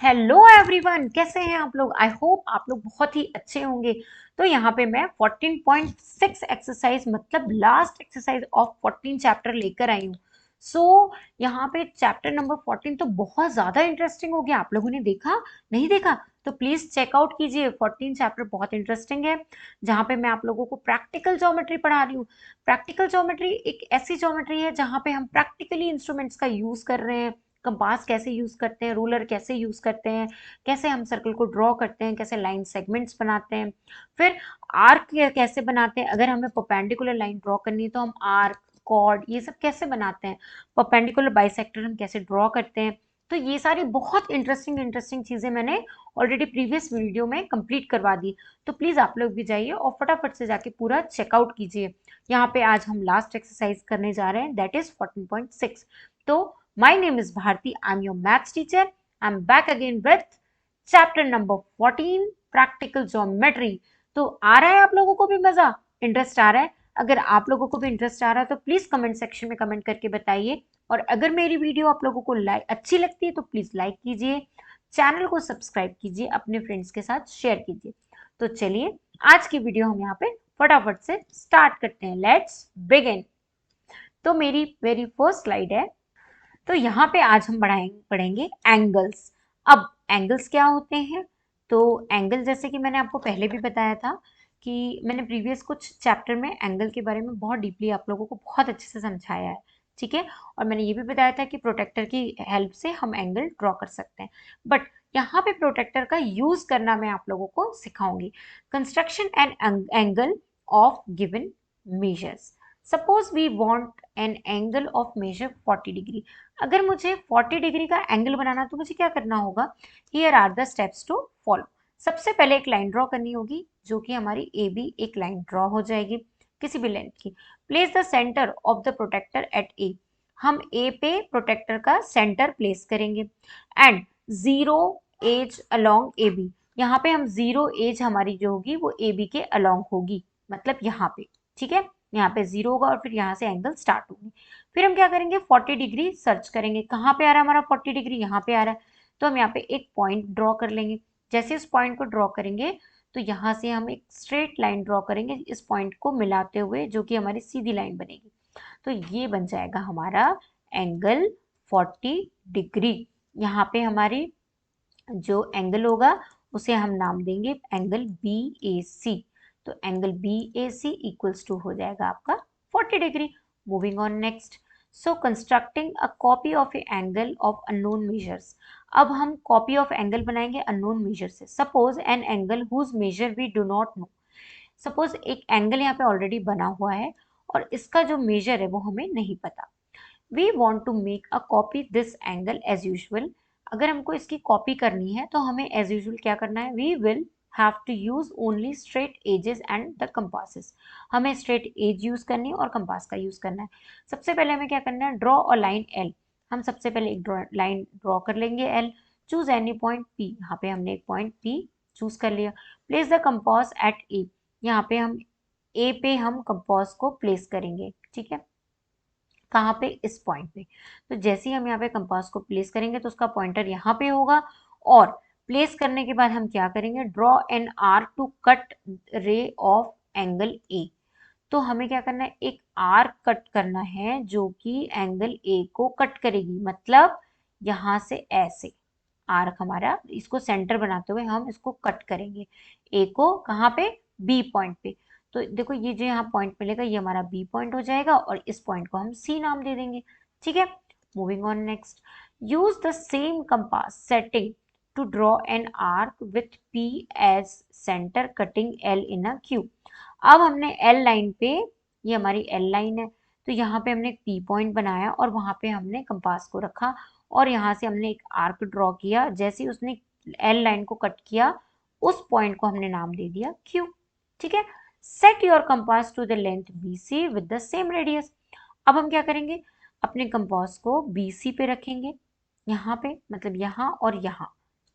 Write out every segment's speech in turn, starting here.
Hello everyone, कैसे हैं आप लोग। आई होप आप लोग बहुत ही अच्छे होंगे। तो यहाँ पे मैं 14.6 एक्सरसाइज मतलब लास्ट एक्सरसाइज ऑफ 14 चैप्टर लेकर आई हूँ। सो यहाँ पे चैप्टर नंबर 14 तो बहुत ज्यादा इंटरेस्टिंग हो गया। आप लोगों ने देखा, नहीं देखा तो प्लीज चेकआउट कीजिए। 14 चैप्टर बहुत इंटरेस्टिंग है, जहाँ पे मैं आप लोगों को प्रैक्टिकल ज्योमेट्री पढ़ा रही हूँ। प्रैक्टिकल ज्योमेट्री एक ऐसी ज्योमेट्री है जहाँ पे हम प्रैक्टिकली इंस्ट्रूमेंट्स का यूज कर रहे हैं। कंपास कैसे यूज करते हैं, रूलर कैसे यूज करते हैं, कैसे हम सर्कल को ड्रॉ करते हैं, कैसे लाइन सेगमेंट्स बनाते हैं, फिर आर्क कैसे बनाते हैं। अगर हमें परपेंडिकुलर लाइन ड्रॉ करनी है तो हम आर्क, कॉर्ड ये सब कैसे बनाते हैं, परपेंडिकुलर बाइसेक्टर हम कैसे ड्रॉ करते हैं। तो ये सारी बहुत इंटरेस्टिंग इंटरेस्टिंग चीजें मैंने ऑलरेडी प्रीवियस वीडियो में कंप्लीट करवा दी। तो प्लीज आप लोग भी जाइए और फटाफट से जाके पूरा चेकआउट कीजिए। यहाँ पे आज हम लास्ट एक्सरसाइज करने जा रहे हैं, दैट इज 14.6। तो my name is Bharti. I'm your maths teacher. I'm back again with chapter number 14, practical geometry. तो आ रहा है आप लोगों को भी मजा, इंटरेस्ट आ रहा है? अगर आप लोगों को भी इंटरेस्ट आ रहा है तो प्लीज कमेंट सेक्शन में कमेंट करके बताइए। और अगर मेरी वीडियो आप लोगों को अच्छी लगती है तो प्लीज लाइक कीजिए, चैनल को सब्सक्राइब कीजिए, अपने फ्रेंड्स के साथ शेयर कीजिए। तो चलिए आज की वीडियो हम यहाँ पे फटाफट से स्टार्ट करते हैं। Let's begin. तो मेरी वेरी फर्स्ट स्लाइड है। तो यहाँ पे आज हम पढ़ेंगे एंगल्स। अब एंगल्स क्या होते हैं? तो एंगल, जैसे कि मैंने आपको पहले भी बताया था कि मैंने प्रीवियस कुछ चैप्टर में एंगल के बारे में बहुत डीपली आप लोगों को बहुत अच्छे से समझाया है, ठीक है। और मैंने ये भी बताया था कि प्रोटेक्टर की हेल्प से हम एंगल ड्रॉ कर सकते हैं। बट यहाँ पे प्रोटेक्टर का यूज करना मैं आप लोगों को सिखाऊंगी। Construction and angle of given measures. Suppose we want an angle of measure 40 degree. अगर मुझे 40 डिग्री का एंगल बनाना तो मुझे क्या करना होगा? Here are the steps to follow. सबसे पहले एक लाइन ड्रॉ करनी होगी, जो कि हमारी ए बी एक लाइन ड्रॉ हो जाएगी किसी भी लेंथ की। Place the centre of the protractor at A. हम ए पे प्रोटेक्टर का सेंटर प्लेस करेंगे। And zero edge along A B. यहाँ पे हम जीरो एज हमारी जो होगी वो ए बी के अलोंग होगी, मतलब यहाँ पे, ठीक है। यहाँ पे जीरो होगा और फिर यहाँ से एंगल स्टार्ट होगी। फिर हम क्या करेंगे? 40 डिग्री सर्च करेंगे। कहाँ पे आ रहा है हमारा 40 डिग्री? यहाँ पे आ रहा है। तो हम यहाँ पे एक पॉइंट ड्रॉ कर लेंगे। जैसे इस पॉइंट को ड्रॉ करेंगे तो यहाँ से हम एक स्ट्रेट लाइन ड्रॉ करेंगे इस पॉइंट को मिलाते हुए, जो कि हमारी सीधी लाइन बनेगी। तो ये बन जाएगा हमारा एंगल 40 डिग्री। यहाँ पे हमारी जो एंगल होगा उसे हम नाम देंगे एंगल बी ए सी। तो angle B A C equals to हो जाएगा आपका 40 डिग्री। Moving on next. So constructing a copy of a angle of unknown measures. अब हम कॉपी ऑफ एंगल बनाएंगे अननोन मेजर से। Suppose an angle whose measure we do not know. Suppose एक angle यहाँ पे ऑलरेडी बना हुआ है और इसका जो मेजर है वो हमें नहीं पता। We want to make a copy this angle as usual. अगर हमको इसकी कॉपी करनी है तो हमें एज यूजल क्या करना है? We will have to use only straight edges and the compasses. हमें स्ट्रेट एज यूज करनी है और कंपास का यूज करना है। सबसे पहले हमें क्या करना है? Draw a line L. हम सबसे पहले एक लाइन ड्रॉ कर लेंगे L. Choose any point P. यहाँ पे हमने एक पॉइंट पी चूज कर लिया। प्लेस द कंपास एट ए। यहाँ पे हम ए पे हम कंपास को प्लेस करेंगे, ठीक है। कहाँ पे? इस पॉइंट पे। तो जैसे ही हम यहाँ पे कंपास को प्लेस करेंगे तो उसका पॉइंटर यहाँ पे होगा। और प्लेस करने के बाद हम क्या करेंगे? Draw an arc to cut ray of angle A. तो हमें क्या करना है? एक आर्क कट करना है जो कि एंगल ए को कट करेगी, मतलब यहाँ से ऐसे आर्क हमारा, इसको सेंटर बनाते हुए हम इसको कट करेंगे ए को। कहाँ पे? बी पॉइंट पे। तो देखो ये जो यहाँ पॉइंट मिलेगा ये हमारा बी पॉइंट हो जाएगा और इस पॉइंट को हम सी नाम दे देंगे, ठीक है। Moving on next. Use the same compass setting to draw an arc with P as centre cutting L in a Q. अब हमने एल लाइन पे, ये हमारी एल लाइन है, तो यहाँ पे हमने एक पी पॉइंट बनाया और वहां पे हमने कंपास को रखा और यहाँ से हमने एक आर्क ड्रॉ किया। जैसे ही उसने एल लाइन को कट किया उस पॉइंट को हमने नाम दे दिया क्यू, ठीक है। Set your compass to the length BC with the same radius. अब हम क्या करेंगे? अपने कंपास को BC पे रखेंगे, यहाँ पे मतलब यहाँ और यहाँ,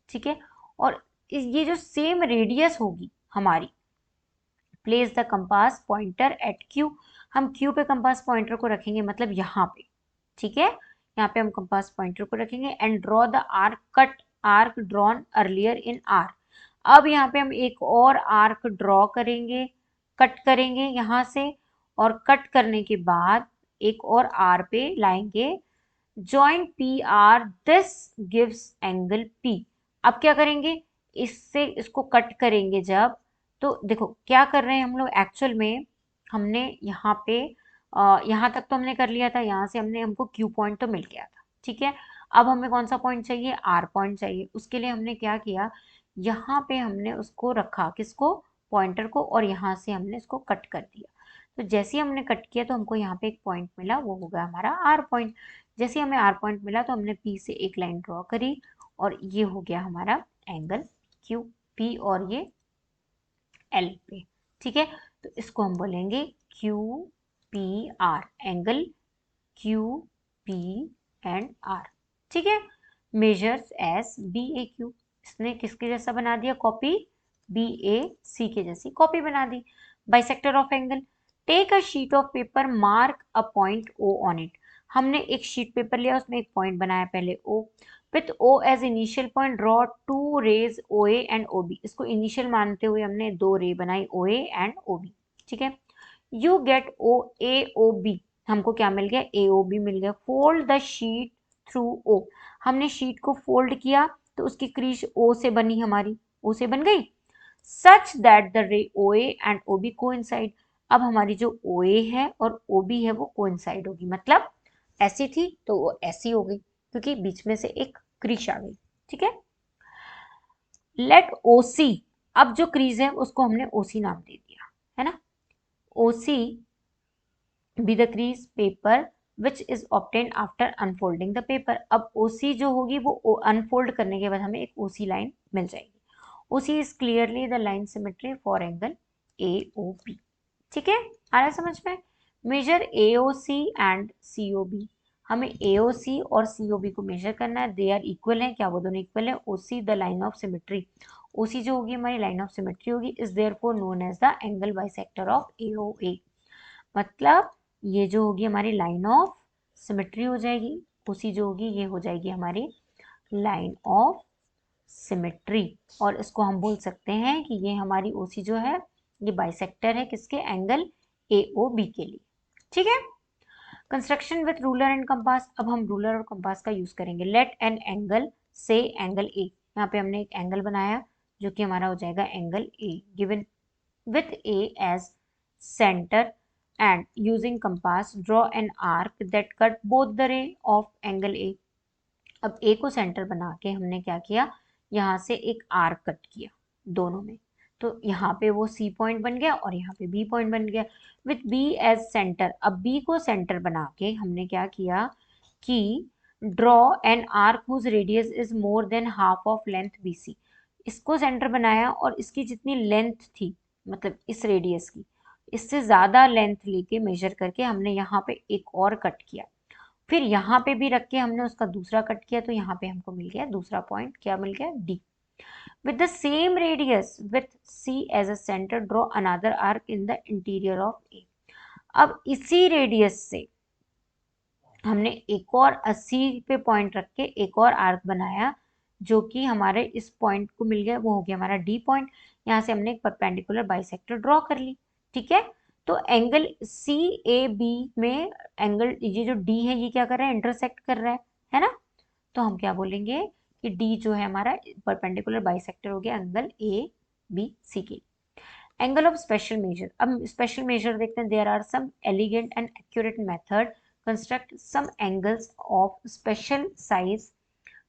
ठीक है। और ये जो सेम रेडियस होगी हमारी, place the compass pointer at Q. हम क्यू पे कंपास पॉइंटर को रखेंगे, मतलब यहाँ पे, ठीक है। यहाँ पे हम कंपास पॉइंटर को रखेंगे and draw the arc cut arc drawn earlier in are. अब यहाँ पे हम एक और आर्क ड्रॉ करेंगे, कट करेंगे यहाँ से, और कट करने के बाद एक और आर पे लाएंगे। Joint P R, this gives angle P. अब क्या करेंगे, इससे इसको कट करेंगे जब, तो देखो क्या कर रहे हैं हम लोग एक्चुअल में, हमने यहाँ पे यहाँ तक तो हमने कर लिया था, यहाँ से हमको क्यू पॉइंट तो मिल गया था, ठीक है। अब हमें कौन सा पॉइंट चाहिए, आर पॉइंट चाहिए। उसके लिए हमने क्या किया, यहाँ पे हमने उसको रखा, किसको, पॉइंटर को, और यहाँ से हमने इसको कट कर दिया। तो जैसे ही हमने कट किया तो हमको यहाँ पे एक पॉइंट मिला, वो हो गया हमारा आर पॉइंट। जैसे हमें आर पॉइंट मिला तो हमने पी से एक लाइन ड्रॉ करी, और ये हो गया हमारा एंगल क्यू पी, और ये एल पे, ठीक है। तो इसको हम बोलेंगे Q P R, angle Q P and R, ठीक है। Measures S B A Q, इसने किसके जैसा बना दिया, कॉपी, बी ए सी के जैसी कॉपी बना दी। Bisector of angle, take a sheet of paper, mark a point O on it. हमने एक शीट पेपर लिया, उसमें एक पॉइंट बनाया पहले O, with O as initial point draw two rays O A and O B. इसको initial मानते हुए हमने दो रे बनाई, ओ ए एंड ओ बी, ठीक है। You get O A O B, हमको क्या मिल गया, ए ओ बी मिल गया। Fold the sheet through O, हमने शीट को फोल्ड किया तो उसकी क्रीज ओ से बनी, हमारी ओ से बन गई, सच that the ray O A and O B coincide. अब हमारी जो ओ ए है और ओ बी है वो कोइंसाइड होगी, मतलब ऐसी थी तो वो ऐसी हो गई, क्योंकि बीच में से एक क्रीज आ गई, ठीक है। लेट ओ सी, अब जो क्रीज है उसको हमने ओ सी नाम दे दिया, है ना। O C B the crease paper which is obtained after unfolding the paper. अब ओसी जो होगी वो अनफोल्ड करने के बाद हमें एक ओसी लाइन मिल जाएगी। OC is clearly the line symmetry for angle A O B, ठीक है, आ रहा है समझ में। Measure A O C and C O B, हमें ए ओ सी और सी ओ बी को मेजर करना है, दे आर इक्वल है, क्या वो दोनों इक्वल है। O C the line of symmetry, O C जो होगी हमारी लाइन ऑफ सिमेट्री होगी, is therefore known as the angle bisector of A O A. मतलब ये जो होगी हमारी लाइन ऑफ सिमेट्री हो जाएगी, उसी जो होगी ये हो जाएगी हमारी लाइन ऑफ सिमेट्री। और इसको हम बोल सकते हैं कि ये हमारी ओसी जो है ये बाइसेक्टर है, किसके, एंगल एओबी के लिए, ठीक है। Construction with ruler and compass, अब हम रूलर और कंपास का यूज करेंगे। लेट एन एंगल से एंगल ए, यहाँ पे हमने एक एंगल बनाया जो कि हमारा हो जाएगा angle A, given with A as center and using compass draw an arc that cut both the ray of angle A। अब A को सेंटर बना के हमने क्या किया, यहाँ से एक आर्क कट किया दोनों में, तो यहाँ पे वो C पॉइंट बन गया और यहाँ पे B पॉइंट बन गया। विथ B एज सेंटर, अब B को सेंटर बना के हमने क्या किया कि draw an arc whose radius is more than half of length BC। इसको सेंटर बनाया और इसकी जितनी लेंथ थी, मतलब इस रेडियस की, इससे ज्यादा लेंथ लेके मेजर करके हमने यहाँ पे एक और कट किया, फिर यहाँ पे भी रख के हमने उसका दूसरा कट किया, तो यहाँ पे हमको मिल गया दूसरा पॉइंट, क्या मिल गया, D. With the same radius with C as a centre draw another arc in the interior of A. अब इसी रेडियस से हमने एक और 80 पे पॉइंट रख के एक और आर्क बनाया, जो कि हमारे इस पॉइंट को मिल गया, वो हो गया हमारा डी पॉइंट। यहाँ से हमने एक परपेंडिकुलर बाइसेक्टर ड्रॉ कर ली, ठीक है। तो एंगल सी ए बी में एंगल ये जो डी है ये क्या कर रहा है, इंटरसेक्ट कर रहा है ना। तो हम क्या बोलेंगे कि डी जो है हमारा परपेंडिकुलर बाइसेक्टर हो गया एंगल ए बी सी के। एंगल ऑफ स्पेशल मेजर, अब स्पेशल मेजर देखते हैं। There are some elegant and accurate method construct some angles of special size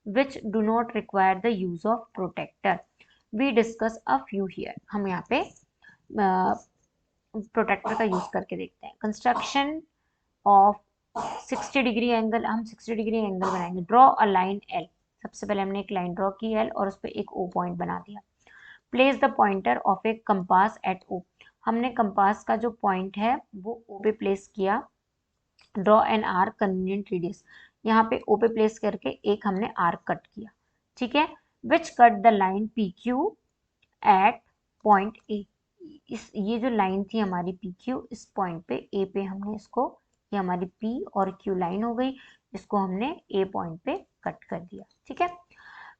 which do not require the use of protractor. We discuss a few here. हम यहाँ पे protractor का use करके देखते हैं। कंस्ट्रक्शन ऑफ 60 डिग्री एंगल, हम 60 degree angle बनाएंगे। Draw a line L, सबसे पहले हमने एक लाइन ड्रॉ की एल और उस पर एक ओ पॉइंट बना दिया। Place the pointer of a compass at O, हमने कंपास का जो पॉइंट है वो ओ पे प्लेस किया। Draw an arc convenient radius, यहाँ पे ओ पे प्लेस करके एक हमने आर्क कट किया, ठीक है। Which cut the line P Q at point A, इस ये जो लाइन थी हमारी पी क्यू, इस पॉइंट पे ए पे हमने इसको, ये हमारी पी और क्यू लाइन हो गई, इसको हमने ए पॉइंट पे कट कर दिया, ठीक है।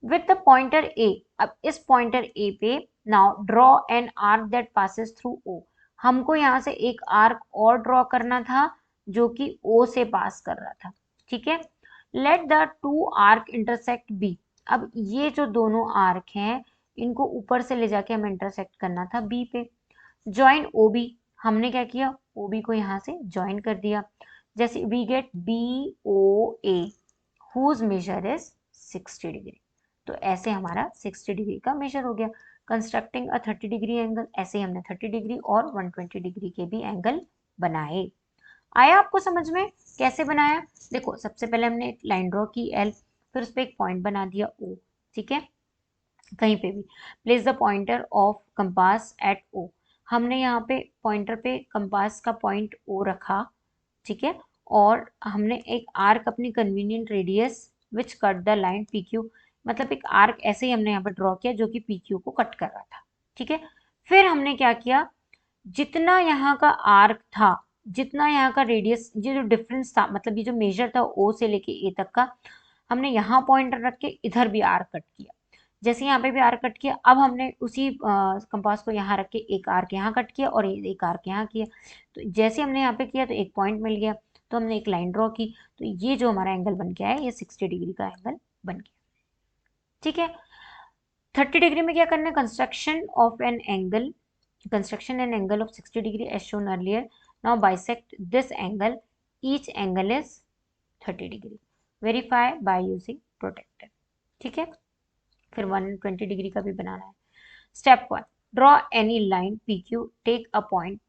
With the pointer A. अब इस पॉइंटर ए पे now draw an arc that passes through O. हमको यहाँ से एक आर्क और ड्रॉ करना था जो कि ओ से पास कर रहा था, ठीक है। Let the two arc intersect B. अब ये जो दोनों आर्क हैं इनको ऊपर से ले जाके हमें इंटरसेक्ट करना था बी पे। Join O B. हमने क्या किया, ओ बी को यहाँ से ज्वाइन कर दिया। जैसे we get B O A whose measure is 60 degree. तो ऐसे हमारा 60 डिग्री का मेजर हो गया। कंस्ट्रक्टिंग अ 30 डिग्री एंगल, ऐसे ही हमने 30 डिग्री और 120 डिग्री के भी एंगल बनाए। आया आपको समझ में कैसे बनाया? देखो सबसे पहले हमने एक लाइन ड्रॉ की एल, फिर उस पर एक पॉइंट बना दिया ओ, ठीक है। कहीं पे भी place the pointer of compass at O. हमने यहाँ पे पॉइंटर पे कंपास का पॉइंट ओ रखा, ठीक है। और हमने एक आर्क अपनी convenient radius which cut the line P Q, मतलब एक आर्क ऐसे ही हमने यहाँ पे ड्रॉ किया जो कि पी क्यू को कट कर रहा था, ठीक है। फिर हमने क्या किया, जितना यहाँ का आर्क था, जितना यहाँ का रेडियस, ये जो डिफरेंस था, मतलब ये जो मेजर था ओ से लेके ए तक का, हमने यहाँ पॉइंटर रख के इधर भी आर्क कट किया। जैसे यहाँ पे भी आर्क कट किया, अब हमने उसी कंपास को यहाँ रख के एक आर्क यहाँ कट किया और एक आर्क यहाँ किया। तो जैसे हमने यहाँ पे किया तो एक पॉइंट मिल गया, तो हमने एक लाइन ड्रॉ की, तो ये जो हमारा एंगल बन गया है ये 60 डिग्री का एंगल बन गया, ठीक है। 30 डिग्री में क्या करना है, construction an angle of 60 degree as shown earlier. Now bisect this angle. Each angle is 30 degree. Verify by using protractor, ठीक है। फिर 120 डिग्री का भी बनाना है। Step 1, draw any line P Q, take a point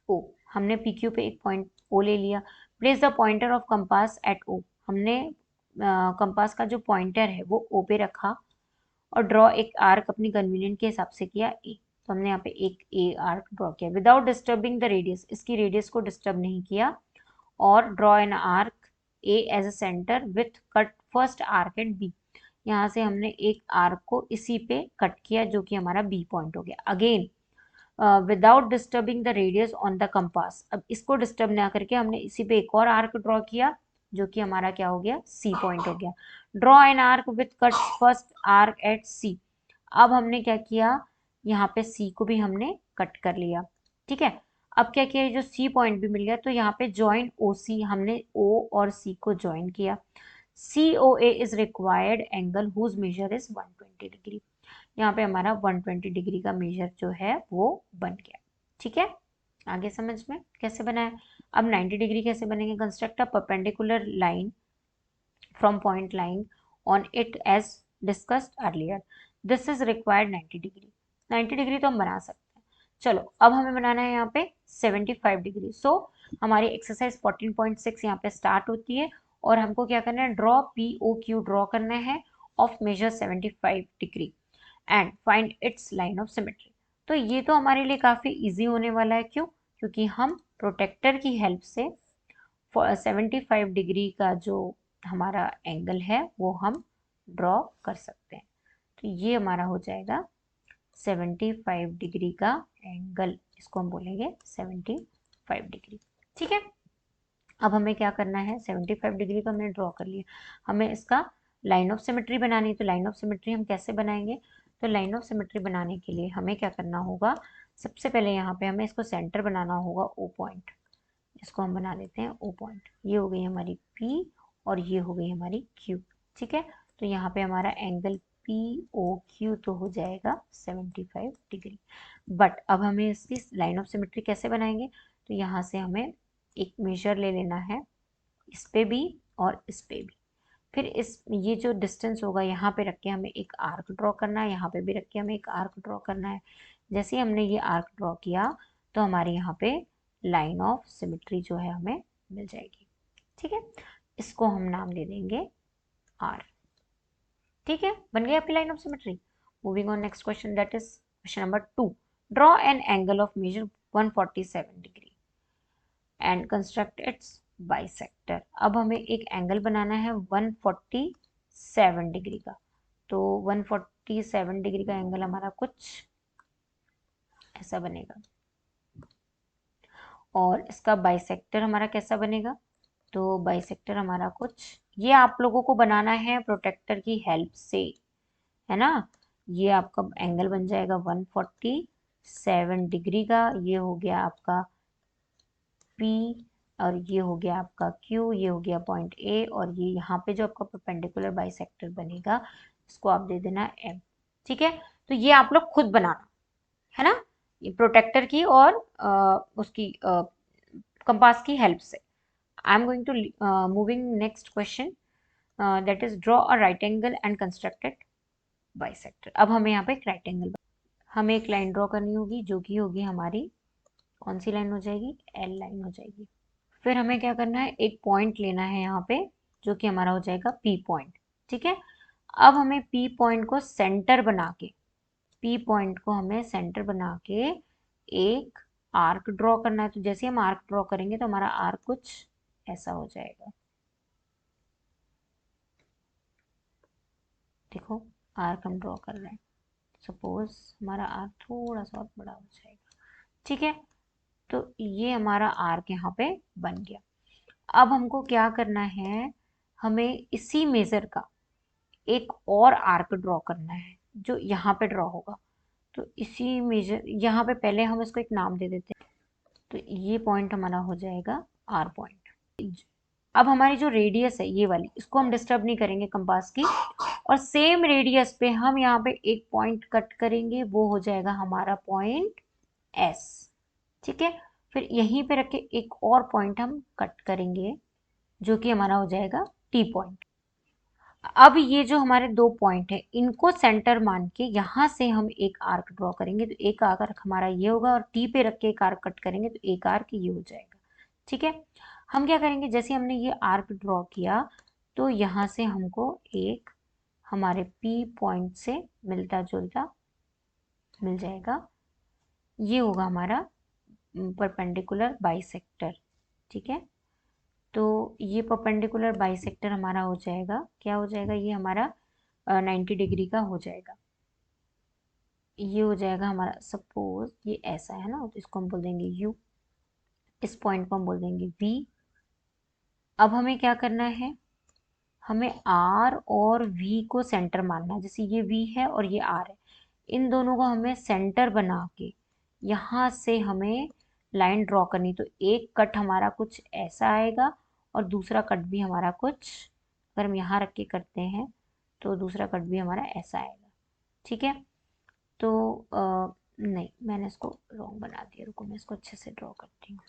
O. हमने P Q पे एक पॉइंट ओ ले लिया। Place the pointer of compass at O. हमने कंपास का जो पॉइंटर है वो ओ पे रखा और ड्रॉ एक आर्क अपनी कन्वीनियंट के हिसाब से किया ए। तो हमने यहाँ पे एक ए आर्क ड्रॉ किया विदाउट डिस्टर्बिंग द रेडियस, इसकी रेडियस को डिस्टर्ब नहीं किया। और draw an arc A as a centre with cut first arc at B. यहाँ से हमने एक आर्क को इसी पे कट किया जो कि हमारा बी पॉइंट हो गया। Again without disturbing the radius on the compass. अब इसको डिस्टर्ब ना करके हमने इसी पे एक और आर्क ड्रॉ किया जो कि हमारा क्या हो गया, सी पॉइंट हो गया। Draw an arc with cut first arc at C. अब हमने क्या किया, यहाँ पे सी को भी हमने कट कर लिया, ठीक है। अब क्या किया, जो सी पॉइंट भी मिल गया तो यहाँ पे ज्वाइन ओ सी, हमने ओ और सी को ज्वाइन किया। C O A is required angle whose measure is 120 degree. यहाँ पे हमारा 120 डिग्री का मेजर जो है वो बन गया, ठीक है। आगे समझ में कैसे बनाए। अब 90 डिग्री कैसे बनेंगे, construct a perpendicular line from point line on it as discussed earlier. This is required 90 degree. 90 degree तो हम बना सकते हैं। चलो अब हमें बनाना है यहाँ पे 75 डिग्री। सो हमारी एक्सरसाइज 14.6 यहाँ पे स्टार्ट होती है और हमको क्या करना है, draw P O Q draw करना है of measure 75 degree and find its line of symmetry. तो ये तो हमारे लिए काफी इजी होने वाला है, क्यों, क्योंकि हम प्रोटेक्टर की हेल्प से 75 डिग्री का जो हमारा एंगल है वो हम ड्रॉ कर सकते हैं। तो ये हमारा हो जाएगा 75 डिग्री का एंगल, इसको हम बोलेंगे 75 डिग्री, ठीक है। अब हमें क्या करना है, 75 डिग्री को हमने ड्रॉ कर लिया, हमें इसका लाइन ऑफ सिमेट्री बनानी। तो लाइन ऑफ सिमेट्री हम कैसे बनाएंगे, तो लाइन ऑफ सिमेट्री बनाने के लिए हमें क्या करना होगा, सबसे पहले यहाँ पे हमें इसको सेंटर बनाना होगा ओ पॉइंट। इसको हम बना लेते हैं ओ पॉइंट। ये हो गई हमारी पी और ये हो गई हमारी क्यू, ठीक है। तो यहाँ पे हमारा एंगल पी ओ क्यू तो हो जाएगा 75 डिग्री। बट अब हमें इसकी लाइन ऑफ सिमेट्री कैसे बनाएंगे, तो यहाँ से हमें एक मेजर ले लेना है, इस पे भी और इस पे भी। फिर इस ये जो डिस्टेंस होगा यहाँ पे रख के हमें एक आर्क ड्रॉ करना है, यहाँ पे भी रख के हमें एक आर्क ड्रॉ करना है। जैसे ही हमने ये आर्क ड्रॉ किया तो हमारे यहाँ पे लाइन ऑफ सिमेट्री जो है हमें मिल जाएगी, ठीक है। इसको हम नाम दे देंगे आर, ठीक है। बन गई आपकी line of symmetry. Moving on next question, that is question number 2। Draw an angle of measure 147 degree and construct its bisector. अब हमें एक एंगल बनाना है 147 डिग्री का। तो 147 डिग्री का एंगल हमारा कुछ ऐसा बनेगा और इसका बाइसेक्टर हमारा कैसा बनेगा, तो बाइसेक्टर हमारा कुछ ये आप लोगों को बनाना है प्रोटेक्टर की हेल्प से। है ना। ये आपका एंगल बन जाएगा 147 डिग्री का। ये हो गया आपका P और ये हो गया आपका Q, ये हो गया पॉइंट A, और ये यहाँ पे जो आपका परपेंडिकुलर बाइसेक्टर बनेगा इसको आप दे देना M। ठीक है, तो ये आप लोग खुद बनाना, है ना, ये प्रोटेक्टर की और उसकी कंपास की हेल्प से। I am going to moving next question, that is draw a right angle and constructed bisector. अब हमें यहाँ पे एक राइट एंगल, हमें एक लाइन ड्रॉ करनी होगी जो कि होगी हमारी, कौन सी लाइन हो जाएगी, एल लाइन हो जाएगी। फिर हमें क्या करना है, एक पॉइंट लेना है यहाँ पे जो कि हमारा हो जाएगा पी पॉइंट। ठीक है, अब हमें पी पॉइंट को सेंटर बना के, पी पॉइंट को हमें सेंटर बना के एक आर्क ड्रॉ करना है। तो जैसे हम आर्क ड्रॉ करेंगे तो हमारा आर्क कुछ ऐसा हो जाएगा। देखो आर्क हम ड्रॉ कर रहे हैं, सपोज हमारा आर्क थोड़ा सा और बड़ा हो जाएगा। ठीक है, तो ये हमारा आर्क यहाँ पे बन गया। अब हमको क्या करना है, हमें इसी मेजर का एक और आर्क ड्रॉ करना है जो यहाँ पे ड्रॉ होगा। तो इसी मेजर, यहाँ पे पहले हम इसको एक नाम दे देते हैं। तो ये पॉइंट हमारा हो जाएगा आर पॉइंट। अब हमारी जो रेडियस है ये वाली, इसको हम डिस्टर्ब नहीं करेंगे कंपास की, और सेम रेडियस पे हम यहाँ पे एक पॉइंट कट करेंगे, वो हो जाएगा हमारा पॉइंट एस। ठीक है, फिर यहीं पे रख के एक और पॉइंट हम कट करेंगे जो कि हमारा हो जाएगा टी पॉइंट। अब ये जो हमारे दो पॉइंट है इनको सेंटर मान के यहाँ से हम एक आर्क ड्रॉ करेंगे। तो एक आर्क हमारा ये होगा, और टी पे रख के एक आर्क कट करेंगे तो एक आर्क ये हो जाएगा। ठीक है, हम क्या करेंगे, जैसे हमने ये आर्क ड्रॉ किया तो यहाँ से हमको एक हमारे पी पॉइंट से मिलता जुलता मिल जाएगा। ये होगा हमारा परपेंडिकुलर बाइसेक्टर। ठीक है, तो ये परपेंडिकुलर बाइसेक्टर हमारा हो जाएगा, क्या हो जाएगा, ये हमारा 90 डिग्री का हो जाएगा। ये हो जाएगा हमारा, सपोज ये ऐसा है ना, तो इसको हम बोल देंगे U, इस पॉइंट को हम बोल देंगे V। अब हमें क्या करना है, हमें R और V को सेंटर मानना है। जैसे ये V है और ये R है, इन दोनों को हमें सेंटर बना के यहाँ से हमें लाइन ड्रॉ करनी। तो एक कट हमारा कुछ ऐसा आएगा और दूसरा कट भी हमारा कुछ, अगर हम यहाँ रख के करते हैं तो दूसरा कट भी हमारा ऐसा आएगा। ठीक है, तो नहीं, मैंने इसको रॉन्ग बना दिया, रुको मैं इसको अच्छे से ड्रॉ करती हूँ।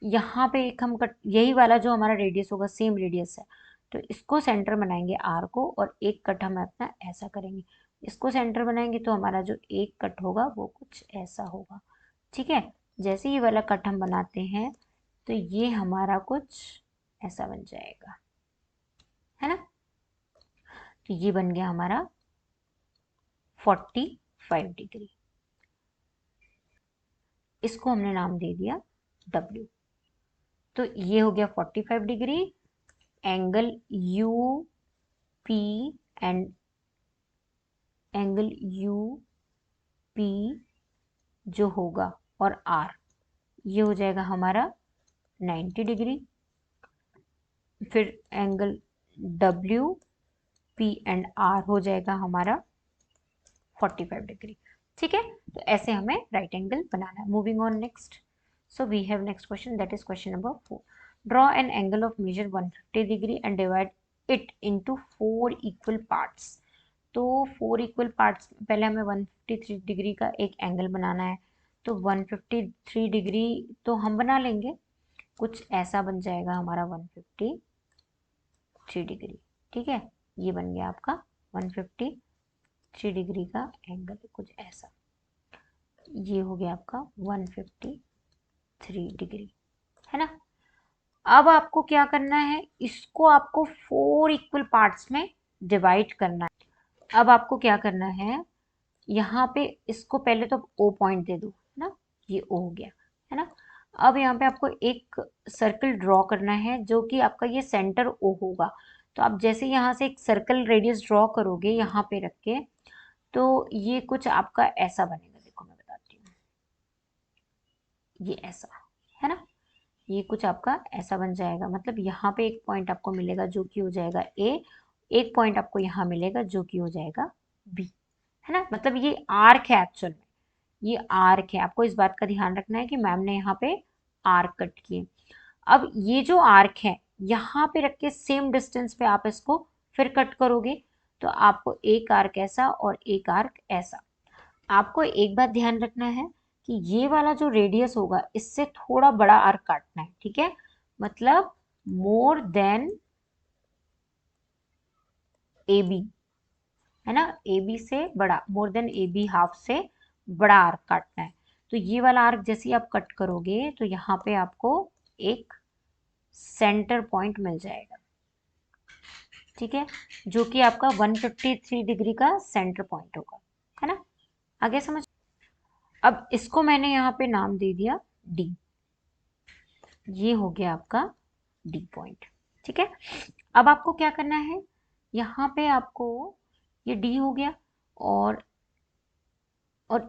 यहाँ पे एक हम कट, यही वाला जो हमारा रेडियस होगा सेम रेडियस है, तो इसको सेंटर बनाएंगे आर को, और एक कट हम अपना ऐसा करेंगे। इसको सेंटर बनाएंगे तो हमारा जो एक कट होगा वो कुछ ऐसा होगा। ठीक है, जैसे ये वाला कट हम बनाते हैं तो ये हमारा कुछ ऐसा बन जाएगा, है ना। तो ये बन गया हमारा 45 डिग्री। इसको हमने नाम दे दिया W। तो ये हो गया 45 degree, angle U P and angle U P जो होगा और आर, ये हो जाएगा हमारा 90 डिग्री। फिर angle W P and R हो जाएगा हमारा 45 डिग्री। ठीक है, तो ऐसे हमें राइट एंगल बनाना है। Moving on next, so we have next question, that is question number 4. Draw an angle of measure 150 degree and divide it into 4 equal parts. तो 4 इक्वल पार्ट्स, पहले हमें 153 डिग्री का एक एंगल बनाना है। तो 153 डिग्री तो हम बना लेंगे, कुछ ऐसा बन जाएगा हमारा 153 डिग्री। ठीक है, ये बन गया आपका 153 डिग्री का एंगल, कुछ ऐसा। ये हो गया आपका 153 डिग्री, है ना। अब आपको क्या करना है, इसको आपको 4 इक्वल पार्ट्स में डिवाइड करना है। अब आपको क्या करना है, यहाँ पे इसको पहले तो O पॉइंट दे दो ना, ये O हो गया, है ना। अब यहाँ पे आपको एक सर्कल ड्रॉ करना है जो कि आपका ये सेंटर O होगा। तो आप जैसे यहाँ से एक सर्कल रेडियस ड्रॉ करोगे यहाँ पे रख के, तो ये कुछ आपका ऐसा बनेगा। देखो मैं बताती हूँ, ये ऐसा, है ना, ये कुछ आपका ऐसा बन जाएगा। मतलब यहाँ पे एक पॉइंट आपको मिलेगा जो कि हो जाएगा A, एक पॉइंट आपको यहाँ मिलेगा जो कि हो जाएगा बी, है ना। मतलब ये आर्क है, एक्चुअल में ये आर्क है। आपको इस बात का ध्यान रखना है कि मैम ने यहाँ पे आर्क कट किए। अब ये जो आर्क है यहाँ पे रख के सेम डिस्टेंस पे आप इसको फिर कट करोगे, तो आपको एक आर्क ऐसा और एक आर्क ऐसा। आपको एक बात ध्यान रखना है कि ये वाला जो रेडियस होगा इससे थोड़ा बड़ा आर्क काटना है, ठीक है। मतलब मोर देन ए बी, है ना, ए बी से बड़ा, more than A B half से बड़ा आर्क काटना है। तो ये वाला आर्क जैसे ही आप कट करोगे तो यहाँ पे आपको एक सेंटर पॉइंट मिल जाएगा, ठीक है, जो कि आपका 153 डिग्री का सेंटर पॉइंट होगा, है ना। आगे समझ। अब इसको मैंने यहाँ पे नाम दे दिया डी। ये हो गया आपका डी पॉइंट, ठीक है। अब आपको क्या करना है, यहाँ पे आपको ये डी हो गया, और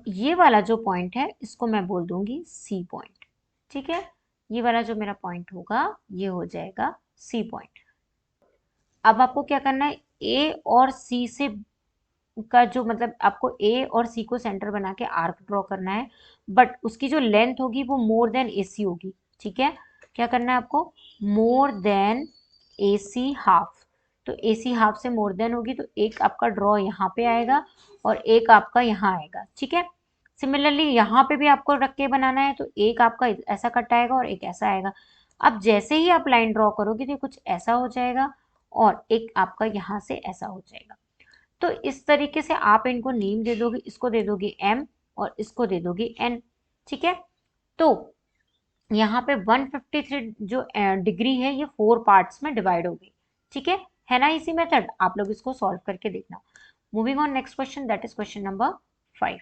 ये वाला जो पॉइंट है इसको मैं बोल दूंगी सी पॉइंट, ठीक है। ये वाला जो मेरा पॉइंट होगा ये हो जाएगा सी पॉइंट। अब आपको क्या करना है, ए और सी से का जो मतलब आपको ए और सी को सेंटर बना के आर्क ड्रॉ करना है, बट उसकी जो लेंथ होगी वो मोर देन ए सी होगी, ठीक है। क्या करना है आपको, मोर देन ए सी हाफ। तो ए सी हाफ से मोर देन होगी तो एक आपका ड्रॉ यहाँ पे आएगा और एक आपका यहाँ आएगा, ठीक है। सिमिलरली यहाँ पे भी आपको रख के बनाना है, तो एक आपका ऐसा कट आएगा और एक ऐसा आएगा। अब जैसे ही आप लाइन ड्रॉ करोगे तो कुछ ऐसा हो जाएगा और एक आपका यहाँ से ऐसा हो जाएगा। तो इस तरीके से आप इनको नेम दे दोगे, इसको दे दोगे m और इसको दे दोगे n, ठीक है। तो यहाँ पे 153 जो डिग्री है ये 4 पार्ट्स में डिवाइड हो गई, ठीक है ना। इसी मेथड आप लोग इसको सॉल्व करके देखना। Moving on next question, that is question number 5।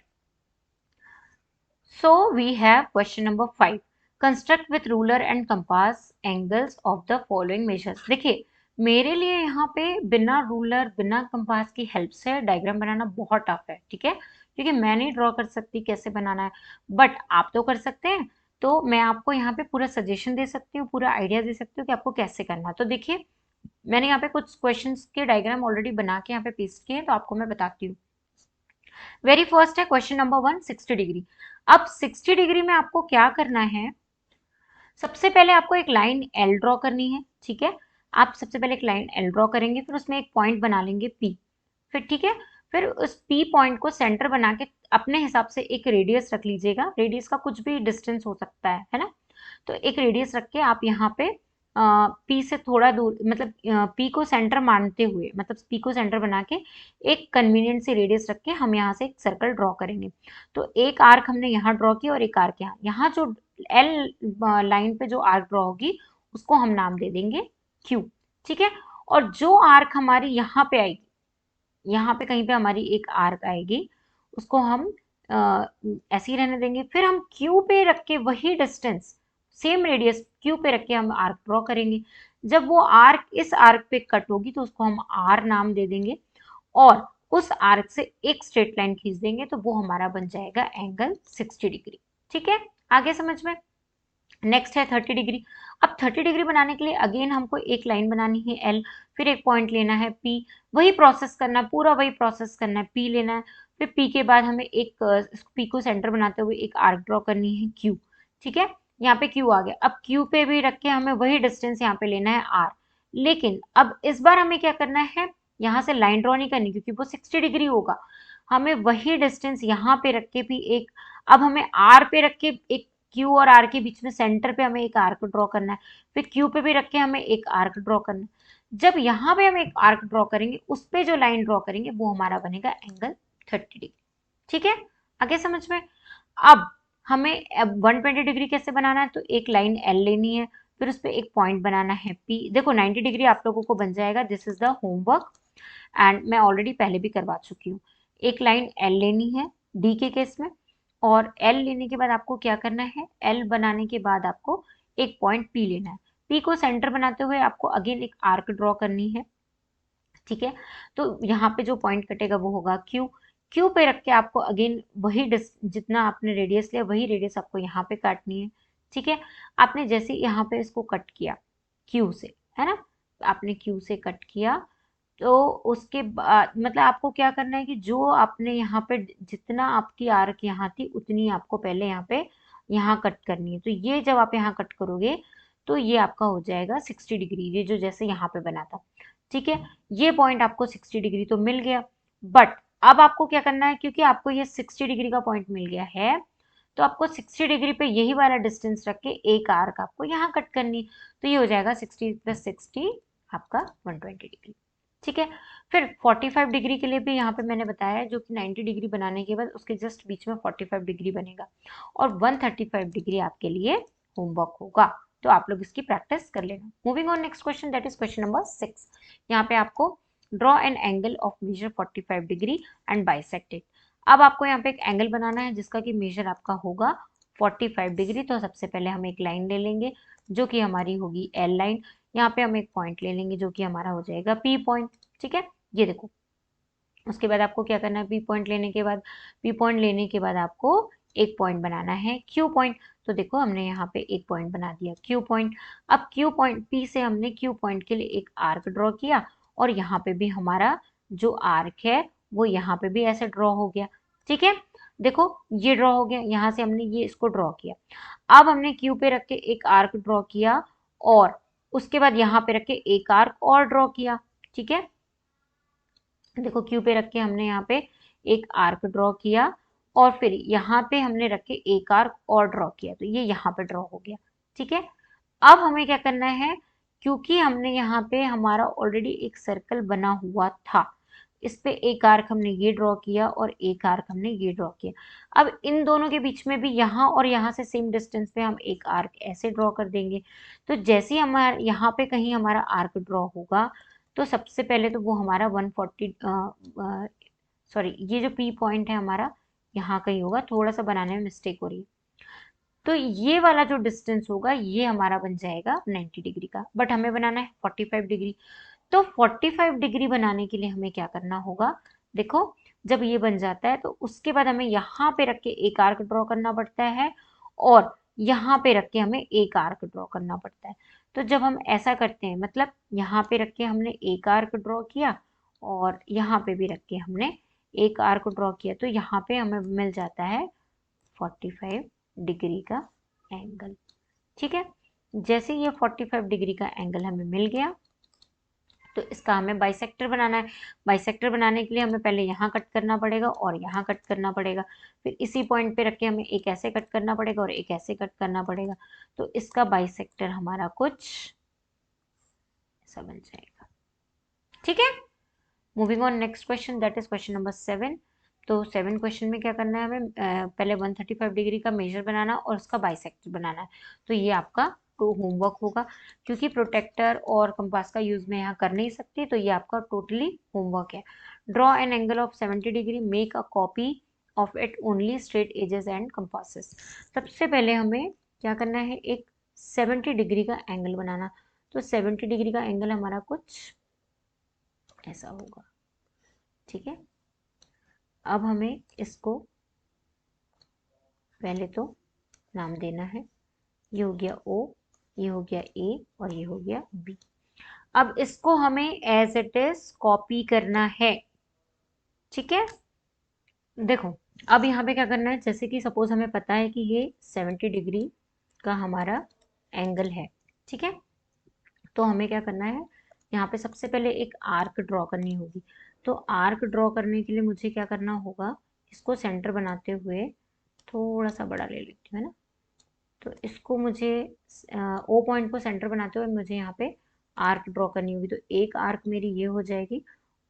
So we have question number 5. Construct with ruler and compass angles of the following measures. देखिए मेरे लिए यहाँ पे बिना रूलर बिना कंपास की हेल्प से डायग्राम बनाना बहुत टफ है, ठीक है, क्योंकि मैं नहीं ड्रॉ कर सकती कैसे बनाना है, बट आप तो कर सकते हैं। तो मैं आपको यहाँ पे पूरा सजेशन दे सकती हूँ, पूरा आइडिया दे सकती हूँ कि आपको कैसे करना है। तो देखिए मैंने यहाँ पे कुछ क्वेश्चंस के डायग्राम ऑलरेडी बना के यहाँ पे पेस्ट किए हैं, तो आपको मैं बताती हूँ। वेरी फर्स्ट है क्वेश्चन नंबर 1, 60 डिग्री। अब 60 डिग्री में आपको क्या करना है, सबसे पहले आपको एक लाइन एल ड्रॉ करनी है, ठीक है। आप सबसे पहले एक लाइन एल ड्रॉ करेंगे, फिर उसमें एक पॉइंट बना लेंगे पी, फिर ठीक है, फिर उस पी पॉइंट को सेंटर बना के अपने हिसाब से एक रेडियस रख लीजिएगा। रेडियस का कुछ भी डिस्टेंस हो सकता है ना। तो एक रेडियस रख के आप यहाँ पे पी से थोड़ा दूर, मतलब पी को सेंटर मानते हुए, मतलब पी को सेंटर बना के एक कन्वीनियंट सी रेडियस रख के हम यहाँ से एक सर्कल ड्रॉ करेंगे। तो एक आर्क हमने यहाँ ड्रॉ किया और एक आर्क यहाँ, यहाँ जो एल लाइन पे जो आर्क ड्रॉ होगी उसको हम नाम दे देंगे क्यू, ठीक है। और जो आर्क हमारी यहाँ पे आएगी, यहाँ पे कहीं पे हमारी एक आर्क आएगी, उसको हम ऐसे ही रहने देंगे। फिर हम क्यू पे रख के वही डिस्टेंस, सेम रेडियस क्यू पे रख के हम आर्क ड्रॉ करेंगे। जब वो आर्क इस आर्क पे कट होगी तो उसको हम आर नाम दे देंगे और उस आर्क से एक स्ट्रेट लाइन खींच देंगे, तो वो हमारा बन जाएगा एंगल 60 डिग्री, ठीक है। आगे समझ में। नेक्स्ट है 30 डिग्री। अब 30 डिग्री बनाने के लिए अगेन हमको एक लाइन बनानी है एल, फिर एक पॉइंट लेना है पी, वही प्रोसेस करना है, पूरा वही प्रोसेस करना है। पी लेना है, फिर पी के बाद हमें एक पी को सेंटर बनाते हुए एक आर्क ड्रॉ करनी है क्यू, ठीक है। यहाँ पे क्यू आ गया। अब क्यू पे भी रख के हमें वही डिस्टेंस यहाँ पे लेना है आर, लेकिन अब इस बार हमें क्या करना है, यहाँ से लाइन ड्रॉ नहीं करनी क्योंकि वो 60 डिग्री होगा। हमें वही डिस्टेंस यहाँ पे रख के भी एक, अब हमें आर पे रख के एक क्यू और आर के बीच में सेंटर पे हमें एक आर्क ड्रॉ करना है, फिर क्यू पे भी रख के हमें एक आर्क ड्रॉ करना है। जब यहाँ पे हम एक आर्क ड्रॉ करेंगे उस पे जो लाइन ड्रॉ करेंगे वो हमारा बनेगा एंगल 30 डिग्री, ठीक है। आगे समझ में। अब हमें 120 डिग्री कैसे बनाना है, तो एक लाइन एल लेनी है, फिर उस पर एक पॉइंट बनाना है पी। देखो 90 डिग्री आप लोगों को बन जाएगा, this is the homework and मैं ऑलरेडी पहले भी करवा चुकी हूँ। एक लाइन एल लेनी है डी के केस में, और एल लेने के बाद आपको क्या करना है, एल बनाने के बाद आपको एक पॉइंट पी लेना है। पी को सेंटर बनाते हुए आपको अगेन एक आर्क ड्रॉ करनी है, ठीक है। तो यहाँ पे जो पॉइंट कटेगा वो होगा क्यू। क्यू पे रख के आपको अगेन वही जितना आपने रेडियस लिया वही रेडियस आपको यहाँ पे काटनी है, ठीक है। आपने जैसे यहाँ पे इसको कट किया क्यू से, है ना, आपने क्यू से कट किया, तो उसके बाद मतलब आपको क्या करना है कि जो आपने यहाँ पे जितना आपकी आर्क यहाँ थी उतनी आपको पहले यहाँ पे यहाँ कट करनी है। तो ये जब आप यहाँ कट करोगे तो ये आपका हो जाएगा 60 डिग्री, ये जो जैसे यहाँ पे बना था। ठीक है, ये पॉइंट आपको 60 डिग्री तो मिल गया। बट अब आपको क्या करना है, क्योंकि आपको ये 60 डिग्री का पॉइंट मिल गया है, तो आपको 60 डिग्री पे यही वाला डिस्टेंस रख के एक आर्क आपको यहाँ कट करनी। तो ये हो जाएगा 60 + 60 आपका 120 डिग्री। ठीक है, फिर 45 डिग्री के लिए भी यहाँ पे मैंने बताया जो कि 90 डिग्री बनाने के बाद उसके जस्ट बीच में 45 डिग्री बनेगा, और 135 डिग्री आपके लिए होमवर्क होगा। तो आप लोग इसकी प्रैक्टिस कर लेना। Moving on next question, that is question number 6। यहाँ पे आपको draw an angle of measure 45 degree and bisect it. अब आपको यहाँ पे एक एंगल बनाना है जिसका कि मेजर आपका होगा 45 डिग्री। तो सबसे पहले हम एक लाइन ले लेंगे जो कि हमारी होगी एल लाइन। यहाँ पे हम एक पॉइंट ले लेंगे जो कि हमारा हो जाएगा पी पॉइंट। ठीक है, ये देखो। उसके बाद आपको क्या करना है, पी पॉइंट लेने के बाद आपको एक पॉइंट बनाना है क्यू पॉइंट। तो देखो हमने यहाँ पे एक पॉइंट बना दिया क्यू पॉइंट। अब क्यू पॉइंट पी से हमने क्यू पॉइंट के लिए एक आर्क ड्रॉ किया, और यहाँ पे भी हमारा जो आर्क है वो यहाँ पे भी ऐसे ड्रॉ हो गया। ठीक है, देखो ये ड्रॉ हो गया, यहाँ से हमने ये इसको ड्रॉ किया। अब हमने क्यू पे रख के एक आर्क ड्रॉ किया, और उसके बाद यहाँ पे रख के एक आर्क और ड्रॉ किया। ठीक है, देखो क्यू पे रख के हमने यहाँ पे एक आर्क ड्रॉ किया, और फिर यहाँ पे हमने रख के एक आर्क और ड्रॉ किया, तो ये यहाँ पे ड्रॉ हो गया। ठीक है, अब हमें क्या करना है, क्योंकि हमने यहाँ पे हमारा ऑलरेडी एक सर्कल बना हुआ था, इस पे एक आर्क हमने ये ड्रॉ किया और एक आर्क हमने ये ड्रॉ किया। अब इन दोनों के बीच में भी यहाँ और यहाँ से सेम डिस्टेंस पे हम एक आर्क ऐसे ड्रॉ कर देंगे। तो जैसे ही हमारा यहाँ पे कहीं हमारा आर्क ड्रॉ होगा, तो सबसे पहले तो वो हमारा 140 सॉरी, ये जो पी पॉइंट है हमारा यहाँ कहीं होगा, थोड़ा सा बनाने में मिस्टेक हो रही है। तो ये वाला जो डिस्टेंस होगा ये हमारा बन जाएगा 90 डिग्री का, बट हमें बनाना है 45 डिग्री। तो 45 डिग्री बनाने के लिए हमें क्या करना होगा, देखो जब ये बन जाता है तो उसके बाद हमें यहाँ पे रख के एक आर्क ड्रॉ करना पड़ता है, और यहाँ पे रख के हमें एक आर्क ड्रॉ करना पड़ता है। तो जब हम ऐसा करते हैं, मतलब यहाँ पे रख के हमने एक आर्क ड्रॉ किया और यहाँ पे भी रख के हमने एक आर्क ड्रॉ किया, तो यहाँ पे हमें मिल जाता है 45 डिग्री का एंगल। ठीक है, जैसे ये 45 डिग्री का एंगल हमें मिल गया, तो इसका हमें बाइसेक्टर बनाना है। बाइसेक्टर बनाने के लिए हमें पहले यहाँ कट करना पड़ेगा और यहाँ कट करना पड़ेगा, फिर इसी पॉइंट पे रख के हमें एक ऐसे कट करना पड़ेगा और एक ऐसे कट करना पड़ेगा। तो इसका बाइसेक्टर हमारा कुछ ऐसा बन जाएगा। ठीक है, moving on next question, that is question number 7। तो 7 क्वेश्चन में क्या करना है हमें, पहले 135 डिग्री का मेजर बनाना और उसका बाइसेक्टर बनाना है। तो ये आपका तो होमवर्क होगा, क्योंकि प्रोटेक्टर और कंपास का यूज मैं यहाँ कर नहीं सकती, तो ये आपका टोटली होमवर्क है। Draw an angle of 70 degree, make a copy of it only straight edges and compasses. सबसे पहले हमें क्या करना है, एक 70 डिग्री का एंगल बनाना। तो 70 डिग्री का एंगल हमारा कुछ ऐसा होगा। ठीक है, अब हमें इसको पहले तो नाम देना है, ये हो गया O, ये हो गया A और ये हो गया B। अब इसको हमें एज इट इज कॉपी करना है। ठीक है, देखो अब यहाँ पे क्या करना है, जैसे कि सपोज हमें पता है कि ये 70 डिग्री का हमारा एंगल है। ठीक है, तो हमें क्या करना है, यहाँ पे सबसे पहले एक आर्क ड्रॉ करनी होगी। तो आर्क ड्रॉ करने के लिए मुझे क्या करना होगा, इसको सेंटर बनाते हुए थोड़ा सा बड़ा ले लेती हूँ, है ना। तो इसको मुझे ओ पॉइंट को सेंटर बनाते हुए मुझे यहाँ पे आर्क ड्रॉ करनी होगी। तो एक आर्क मेरी ये हो जाएगी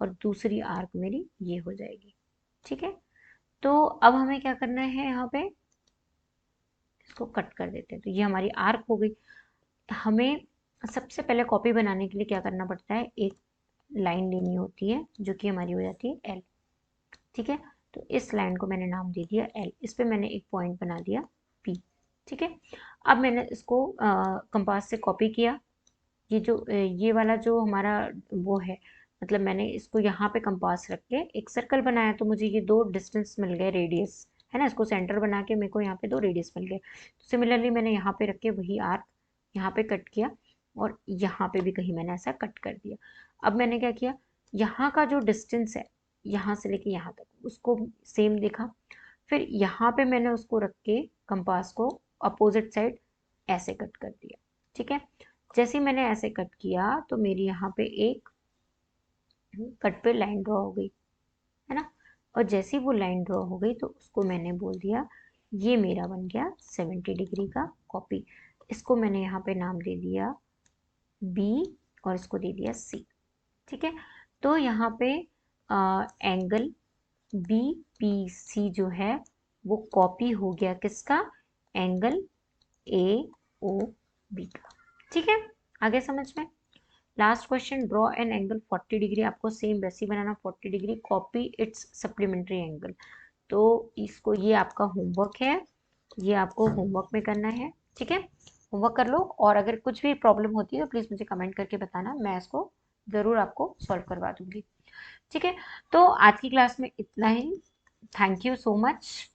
और दूसरी आर्क मेरी ये हो जाएगी। ठीक है, तो अब हमें क्या करना है, यहाँ पे इसको कट कर देते हैं। तो ये हमारी आर्क हो गई। हमें सबसे पहले कॉपी बनाने के लिए क्या करना पड़ता है, एक लाइन लेनी होती है जो कि हमारी हो जाती है एल। ठीक है, तो इस लाइन को मैंने नाम दे दिया एल, इस पे मैंने एक पॉइंट बना दिया पी। ठीक है, अब मैंने इसको कंपास से कॉपी किया। ये जो ये वाला जो हमारा वो है, मतलब मैंने इसको यहाँ पे कंपास रख के एक सर्कल बनाया, तो मुझे ये दो डिस्टेंस मिल गए, रेडियस है ना। इसको सेंटर बना के मेरे को यहाँ पे दो रेडियस मिल गए। तो सिमिलरली मैंने यहाँ पे रख के वही आर्क यहाँ पे कट किया, और यहाँ पे भी कहीं मैंने ऐसा कट कर दिया। अब मैंने क्या किया, यहाँ का जो डिस्टेंस है यहाँ से लेके यहाँ तक उसको सेम देखा, फिर यहाँ पे मैंने उसको रख के कंपास को अपोजिट साइड ऐसे कट कर दिया। ठीक है, जैसे ही मैंने ऐसे कट किया तो मेरी यहाँ पे एक कट पे लाइन ड्रॉ हो गई, है ना। और जैसे ही वो लाइन ड्रॉ हो गई तो उसको मैंने बोल दिया ये मेरा बन गया 70 डिग्री का कॉपी। इसको मैंने यहाँ पे नाम दे दिया बी और इसको दे दिया सी। ठीक है, तो यहाँ पे एंगल बी पी सी जो है वो कॉपी हो गया किसका, एंगल ए ओ बी का। ठीक है, आगे समझ में। Last question, draw an angle 40 degree. आपको सेम वैसे ही बनाना 40 degree, copy it's supplementary angle. तो इसको, ये आपका होमवर्क है, ये आपको होमवर्क में करना है। ठीक है, होमवर्क कर लो, और अगर कुछ भी प्रॉब्लम होती है तो प्लीज़ मुझे कमेंट करके बताना, मैं इसको ज़रूर आपको सॉल्व करवा दूंगी। ठीक है, तो आज की क्लास में इतना ही। Thank you so much.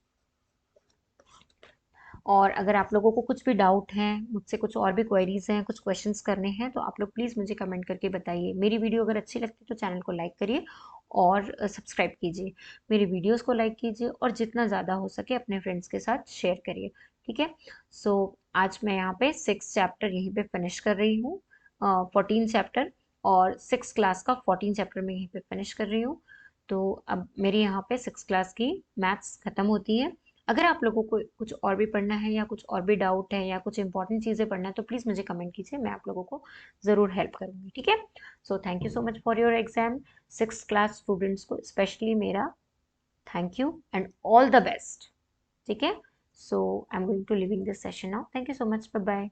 और अगर आप लोगों को कुछ भी डाउट है, मुझसे कुछ और भी क्वेरीज हैं, कुछ क्वेश्चंस करने हैं, तो आप लोग प्लीज़ मुझे कमेंट करके बताइए। मेरी वीडियो अगर अच्छी लगती है तो चैनल को लाइक करिए और सब्सक्राइब कीजिए, मेरी वीडियोस को लाइक कीजिए और जितना ज़्यादा हो सके अपने फ्रेंड्स के साथ शेयर करिए। ठीक है, सो आज मैं यहाँ पे 6 चैप्टर यहीं पे फिनिश कर रही हूँ, 14 चैप्टर, और 6 क्लास का 14 चैप्टर मैं यहीं पे फिनिश कर रही हूँ। तो अब मेरी यहाँ पे 6 क्लास की मैथ्स खत्म होती है। अगर आप लोगों को कुछ और भी पढ़ना है या कुछ और भी डाउट है या कुछ इंपॉर्टेंट चीज़ें पढ़ना है तो प्लीज़ मुझे कमेंट कीजिए, मैं आप लोगों को ज़रूर हेल्प करूँगी। ठीक है, so thank you so much for your exam. 6 class students को स्पेशली मेरा thank you and all the best. ठीक है, so I am going to living this session now. Thank you so much, bye bye.